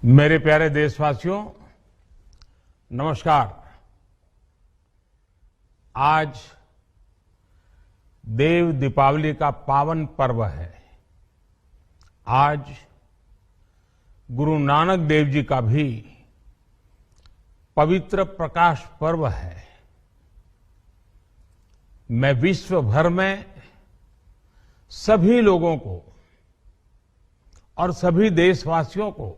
मेरे प्यारे देशवासियों, नमस्कार। आज देव दीपावली का पावन पर्व है। आज गुरु नानक देव जी का भी पवित्र प्रकाश पर्व है। मैं विश्व भर में सभी लोगों को और सभी देशवासियों को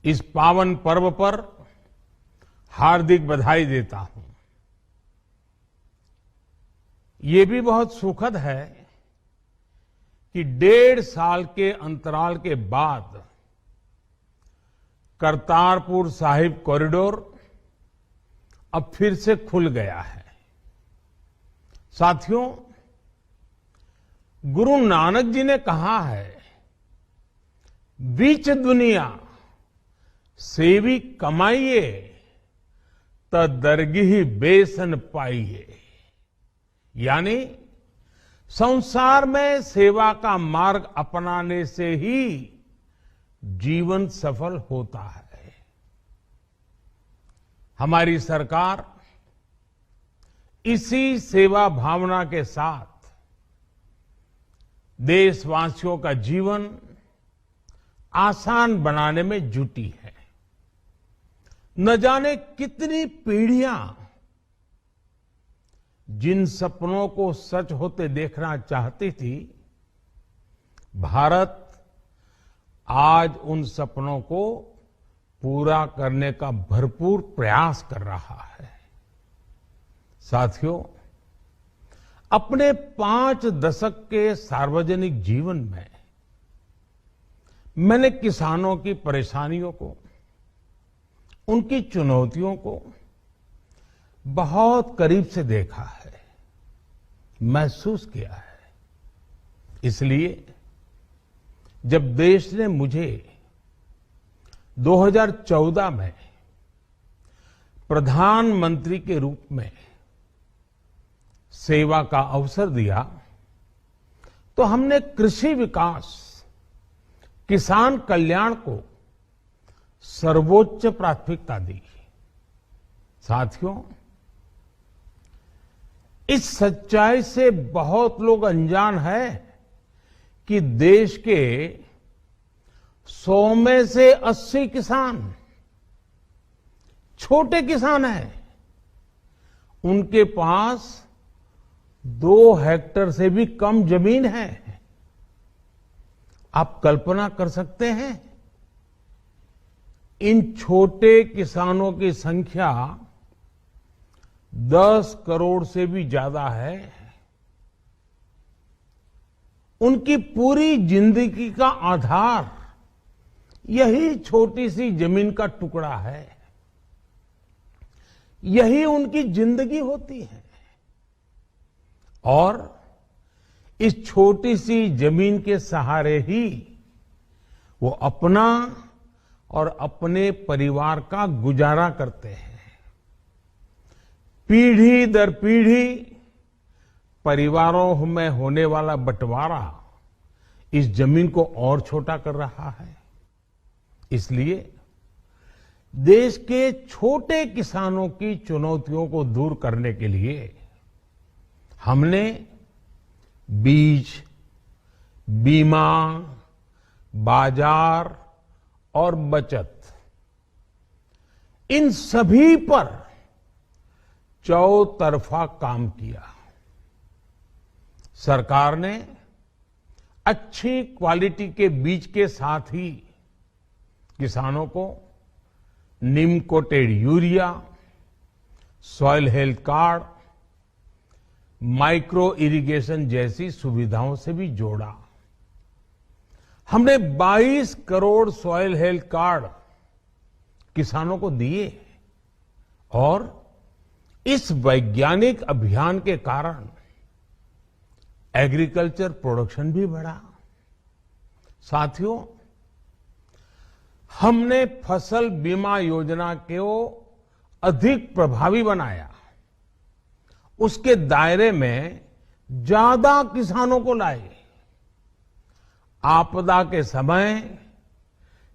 इस पावन पर्व पर हार्दिक बधाई देता हूं। ये भी बहुत सुखद है कि 1.5 साल के अंतराल के बाद करतारपुर साहिब कॉरिडोर अब फिर से खुल गया है। साथियों, गुरु नानक जी ने कहा है, बीच दुनिया सेवी कमाइए त दरगिही बेसन पाइए। यानी संसार में सेवा का मार्ग अपनाने से ही जीवन सफल होता है। हमारी सरकार इसी सेवा भावना के साथ देशवासियों का जीवन आसान बनाने में जुटी है। न जाने कितनी पीढ़ियां जिन सपनों को सच होते देखना चाहती थी, भारत आज उन सपनों को पूरा करने का भरपूर प्रयास कर रहा है। साथियों, अपने 5 दशक के सार्वजनिक जीवन में मैंने किसानों की परेशानियों को, उनकी चुनौतियों को बहुत करीब से देखा है, महसूस किया है। इसलिए जब देश ने मुझे 2014 में प्रधानमंत्री के रूप में सेवा का अवसर दिया, तो हमने कृषि विकास, किसान कल्याण को सर्वोच्च प्राथमिकता दी। साथियों, इस सच्चाई से बहुत लोग अनजान है कि देश के 100 में से 80 किसान छोटे किसान हैं। उनके पास 2 हेक्टेयर से भी कम जमीन है। आप कल्पना कर सकते हैं, इन छोटे किसानों की संख्या 10 करोड़ से भी ज्यादा है। उनकी पूरी जिंदगी का आधार यही छोटी सी जमीन का टुकड़ा है। यही उनकी जिंदगी होती है। और इस छोटी सी जमीन के सहारे ही वो अपना और अपने परिवार का गुजारा करते हैं। पीढ़ी दर पीढ़ी परिवारों में होने वाला बंटवारा इस जमीन को और छोटा कर रहा है। इसलिए देश के छोटे किसानों की चुनौतियों को दूर करने के लिए हमने बीज, बीमा, बाजार और बचत, इन सभी पर चौतरफा काम किया। सरकार ने अच्छी क्वालिटी के बीज के साथ ही किसानों को neem coated urea, soil health card, micro irrigation जैसी सुविधाओं से भी जोड़ा। हमने 22 करोड़ सॉइल हेल्थ कार्ड किसानों को दिए और इस वैज्ञानिक अभियान के कारण एग्रीकल्चर प्रोडक्शन भी बढ़ा। साथियों, हमने फसल बीमा योजना को अधिक प्रभावी बनाया। उसके दायरे में ज्यादा किसानों को लाए। आपदा के समय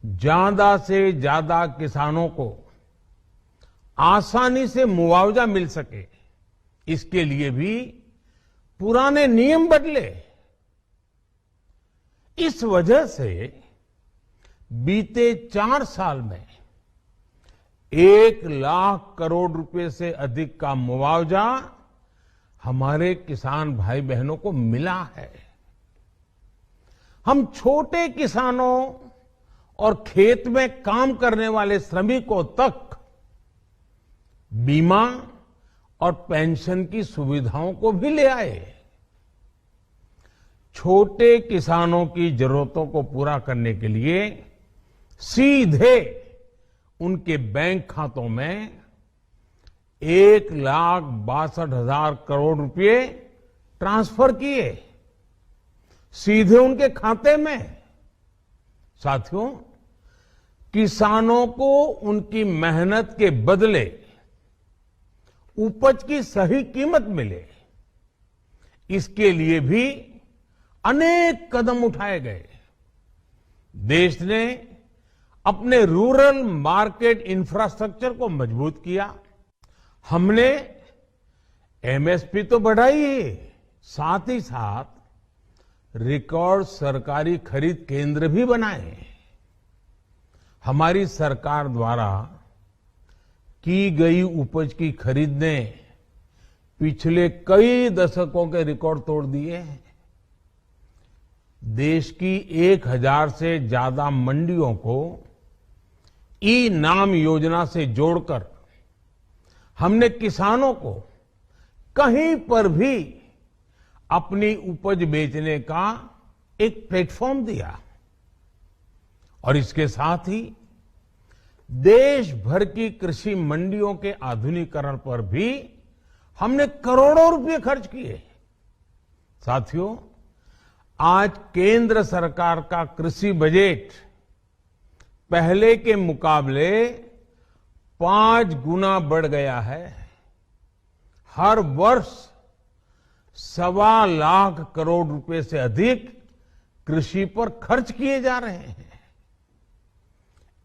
ज्यादा से ज्यादा किसानों को आसानी से मुआवजा मिल सके, इसके लिए भी पुराने नियम बदले। इस वजह से बीते 4 साल में 1 लाख करोड़ रुपए से अधिक का मुआवजा हमारे किसान भाई बहनों को मिला है। हम छोटे किसानों और खेत में काम करने वाले श्रमिकों तक बीमा और पेंशन की सुविधाओं को भी ले आए। छोटे किसानों की जरूरतों को पूरा करने के लिए सीधे उनके बैंक खातों में 1,62,000 करोड़ रुपए ट्रांसफर किए, सीधे उनके खाते में। साथियों, किसानों को उनकी मेहनत के बदले उपज की सही कीमत मिले, इसके लिए भी अनेक कदम उठाए गए। देश ने अपने रूरल मार्केट इंफ्रास्ट्रक्चर को मजबूत किया। हमने एमएसपी तो बढ़ाई ही, साथ ही साथ रिकॉर्ड सरकारी खरीद केंद्र भी बनाए। हमारी सरकार द्वारा की गई उपज की खरीद ने पिछले कई दशकों के रिकॉर्ड तोड़ दिए हैं। देश की 1000 से ज्यादा मंडियों को ई नाम योजना से जोड़कर हमने किसानों को कहीं पर भी अपनी उपज बेचने का एक प्लेटफॉर्म दिया। और इसके साथ ही देश भर की कृषि मंडियों के आधुनिकीकरण पर भी हमने करोड़ों रुपए खर्च किए। साथियों, आज केंद्र सरकार का कृषि बजट पहले के मुकाबले 5 गुना बढ़ गया है। हर वर्ष 1.25 लाख करोड़ रुपए से अधिक कृषि पर खर्च किए जा रहे हैं।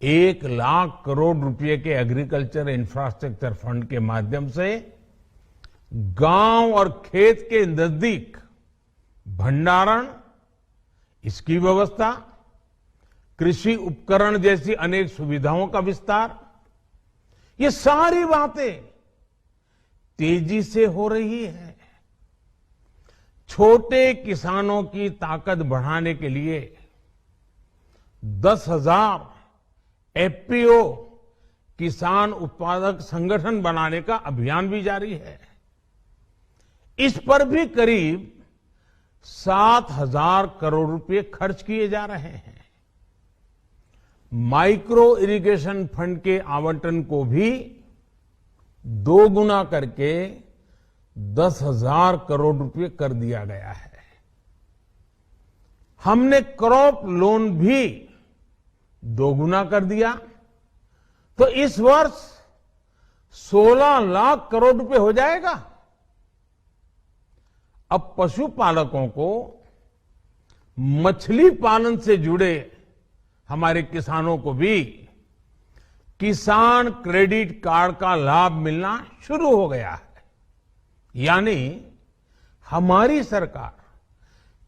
1 लाख करोड़ रुपए के एग्रीकल्चर इंफ्रास्ट्रक्चर फंड के माध्यम से गांव और खेत के नजदीक भंडारण, इसकी व्यवस्था, कृषि उपकरण जैसी अनेक सुविधाओं का विस्तार, ये सारी बातें तेजी से हो रही है। छोटे किसानों की ताकत बढ़ाने के लिए 10,000 एफपीओ किसान उत्पादक संगठन बनाने का अभियान भी जारी है। इस पर भी करीब 7,000 करोड़ रुपए खर्च किए जा रहे हैं। माइक्रो इरिगेशन फंड के आवंटन को भी 2 गुना करके 10,000 करोड़ रुपए कर दिया गया है। हमने क्रॉप लोन भी 2 गुना कर दिया, तो इस वर्ष 16 लाख करोड़ रुपए हो जाएगा। अब पशुपालकों को मछली पालन से जुड़े हमारे किसानों को भी किसान क्रेडिट कार्ड का लाभ मिलना शुरू हो गया है। यानी हमारी सरकार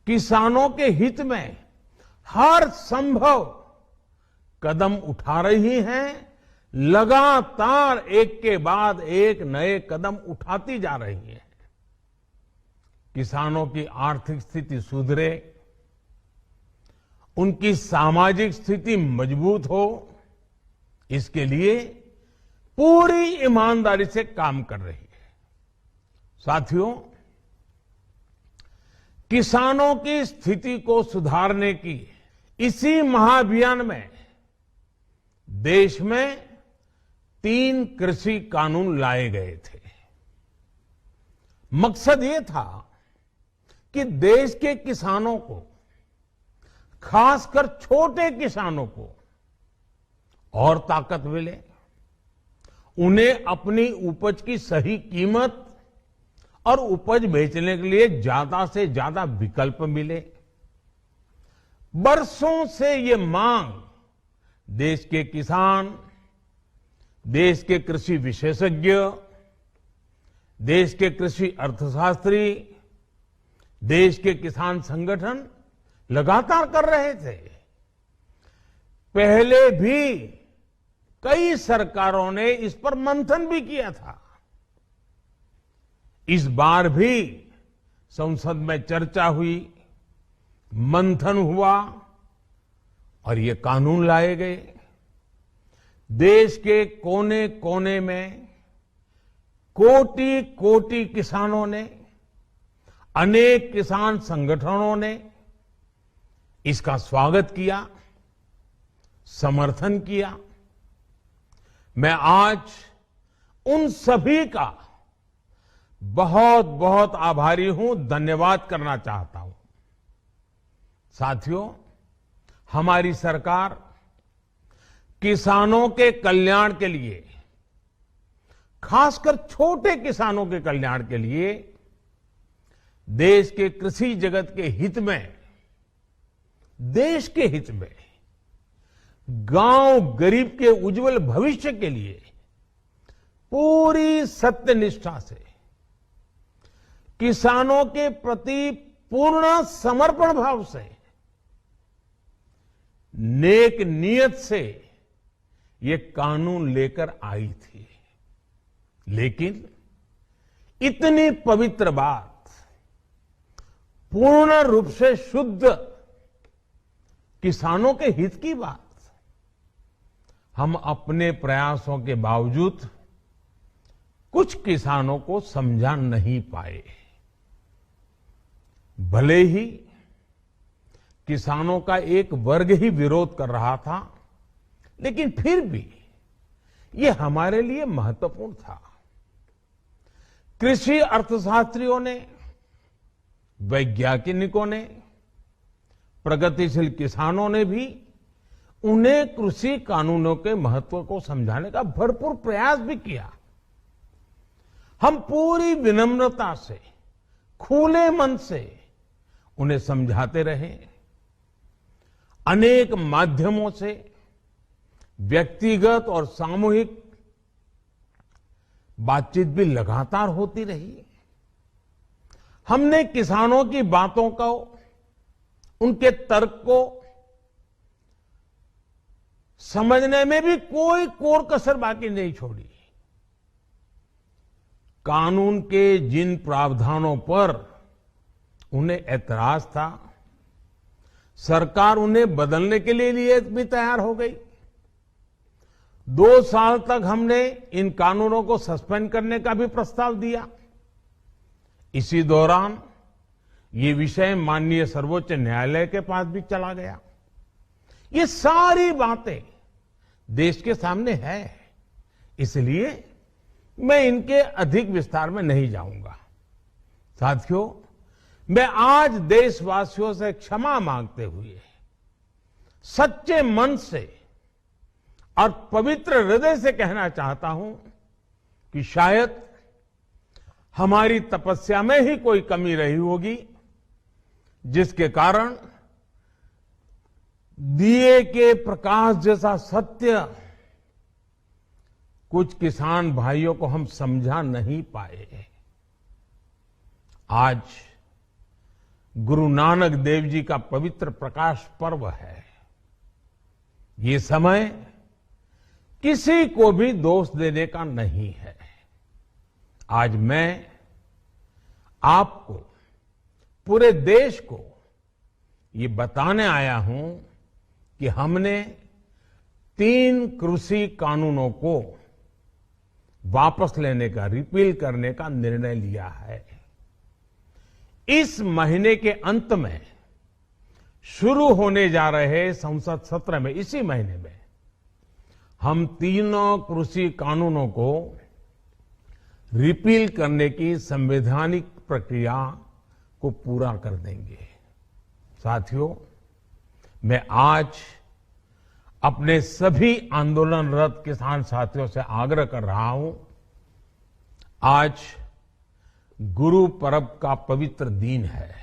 किसानों के हित में हर संभव कदम उठा रही है, लगातार एक के बाद एक नए कदम उठाती जा रही है। किसानों की आर्थिक स्थिति सुधरे, उनकी सामाजिक स्थिति मजबूत हो, इसके लिए पूरी ईमानदारी से काम कर रही है। साथियों, किसानों की स्थिति को सुधारने की इसी महाअभियान में देश में 3 कृषि कानून लाए गए थे। मकसद ये था कि देश के किसानों को, खासकर छोटे किसानों को और ताकत मिले, उन्हें अपनी उपज की सही कीमत और उपज बेचने के लिए ज्यादा से ज्यादा विकल्प मिले। बरसों से ये मांग देश के किसान, देश के कृषि विशेषज्ञ, देश के कृषि अर्थशास्त्री, देश के किसान संगठन लगातार कर रहे थे। पहले भी कई सरकारों ने इस पर मंथन भी किया था। इस बार भी संसद में चर्चा हुई, मंथन हुआ और ये कानून लाए गए। देश के कोने कोने में कोटि कोटि किसानों ने, अनेक किसान संगठनों ने इसका स्वागत किया, समर्थन किया। मैं आज उन सभी का बहुत बहुत आभारी हूं, धन्यवाद करना चाहता हूं। साथियों, हमारी सरकार किसानों के कल्याण के लिए, खासकर छोटे किसानों के कल्याण के लिए, देश के कृषि जगत के हित में, देश के हित में, गांव गरीब के उज्जवल भविष्य के लिए पूरी सत्यनिष्ठा से, किसानों के प्रति पूर्ण समर्पण भाव से, नेक नियत से ये कानून लेकर आई थी। लेकिन इतनी पवित्र बात, पूर्ण रूप से शुद्ध किसानों के हित की बात, हम अपने प्रयासों के बावजूद कुछ किसानों को समझा नहीं पाए। भले ही किसानों का एक वर्ग ही विरोध कर रहा था, लेकिन फिर भी ये हमारे लिए महत्वपूर्ण था। कृषि अर्थशास्त्रियों ने, वैज्ञानिकों ने, प्रगतिशील किसानों ने भी उन्हें कृषि कानूनों के महत्व को समझाने का भरपूर प्रयास भी किया। हम पूरी विनम्रता से, खुले मन से उन्हें समझाते रहे। अनेक माध्यमों से व्यक्तिगत और सामूहिक बातचीत भी लगातार होती रही। हमने किसानों की बातों को, उनके तर्क को समझने में भी कोई कोर कसर बाकी नहीं छोड़ी। कानून के जिन प्रावधानों पर उन्हें ऐतराज था, सरकार उन्हें बदलने के लिए भी तैयार हो गई। 2 साल तक हमने इन कानूनों को सस्पेंड करने का भी प्रस्ताव दिया। इसी दौरान ये विषय माननीय सर्वोच्च न्यायालय के पास भी चला गया। ये सारी बातें देश के सामने है, इसलिए मैं इनके अधिक विस्तार में नहीं जाऊंगा। साथियों, मैं आज देशवासियों से क्षमा मांगते हुए सच्चे मन से और पवित्र हृदय से कहना चाहता हूं कि शायद हमारी तपस्या में ही कोई कमी रही होगी, जिसके कारण दिए के प्रकाश जैसा सत्य कुछ किसान भाइयों को हम समझा नहीं पाए। आज गुरु नानक देव जी का पवित्र प्रकाश पर्व है। ये समय किसी को भी दोष देने का नहीं है। आज मैं आपको, पूरे देश को ये बताने आया हूं कि हमने 3 कृषि कानूनों को वापस लेने का, रिपील करने का निर्णय लिया है। इस महीने के अंत में शुरू होने जा रहे संसद सत्र में, इसी महीने में, हम 3 कृषि कानूनों को रिपील करने की संवैधानिक प्रक्रिया को पूरा कर देंगे। साथियों, मैं आज अपने सभी आंदोलनरत किसान साथियों से आग्रह कर रहा हूं, आज गुरु पर्व का पवित्र दिन है।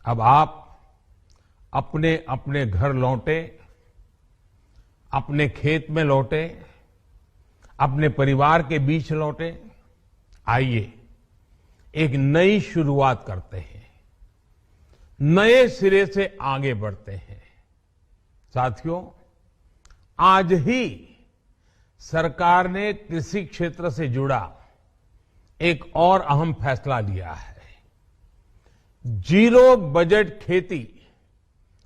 अब आप अपने अपने घर लौटे, अपने खेत में लौटे, अपने परिवार के बीच लौटे। आइए एक नई शुरुआत करते हैं, नए सिरे से आगे बढ़ते हैं। साथियों, आज ही सरकार ने कृषि क्षेत्र से जुड़ा एक और अहम फैसला लिया है। जीरो बजट खेती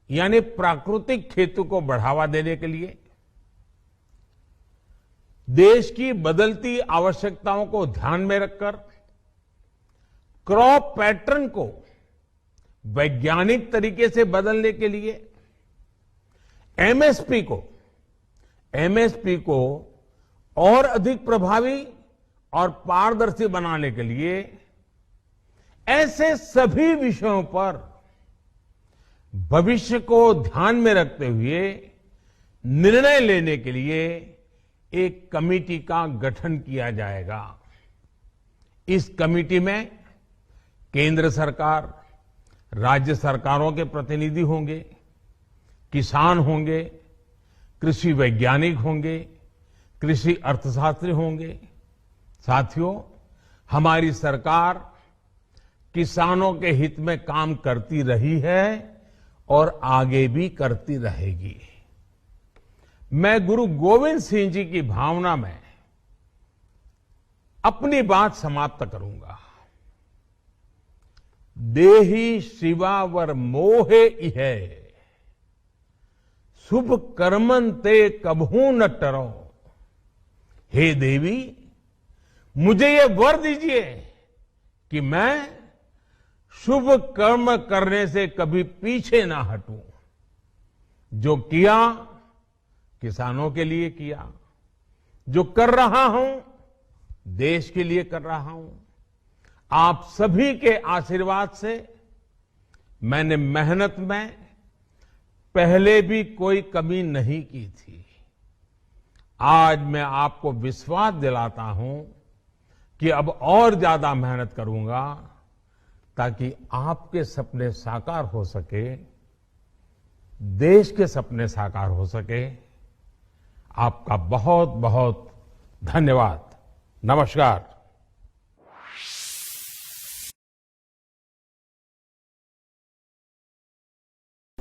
यानी प्राकृतिक खेती को बढ़ावा देने के लिए देश की बदलती आवश्यकताओं को ध्यान में रखकर क्रॉप पैटर्न को वैज्ञानिक तरीके से बदलने के लिए एमएसपी को और अधिक प्रभावी और पारदर्शी बनाने के लिए ऐसे सभी विषयों पर भविष्य को ध्यान में रखते हुए निर्णय लेने के लिए एक कमेटी का गठन किया जाएगा। इस कमेटी में केंद्र सरकार, राज्य सरकारों के प्रतिनिधि होंगे, किसान होंगे, कृषि वैज्ञानिक होंगे, कृषि अर्थशास्त्री होंगे। साथियों, हमारी सरकार किसानों के हित में काम करती रही है और आगे भी करती रहेगी। मैं गुरु गोविंद सिंह जी की भावना में अपनी बात समाप्त करूंगा। देहि शिवावर मोहे इहे, शुभ कर्मन ते कबहू न टरो। हे देवी, मुझे ये वर दीजिए कि मैं शुभ कर्म करने से कभी पीछे ना हटूं। जो किया किसानों के लिए किया, जो कर रहा हूं देश के लिए कर रहा हूं। आप सभी के आशीर्वाद से मैंने मेहनत में पहले भी कोई कमी नहीं की थी। आज मैं आपको विश्वास दिलाता हूं कि अब और ज्यादा मेहनत करूंगा ताकि आपके सपने साकार हो सके, देश के सपने साकार हो सके। आपका बहुत बहुत धन्यवाद। नमस्कार।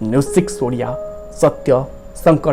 न्यूज 6 ओडिया, सत्य संकट।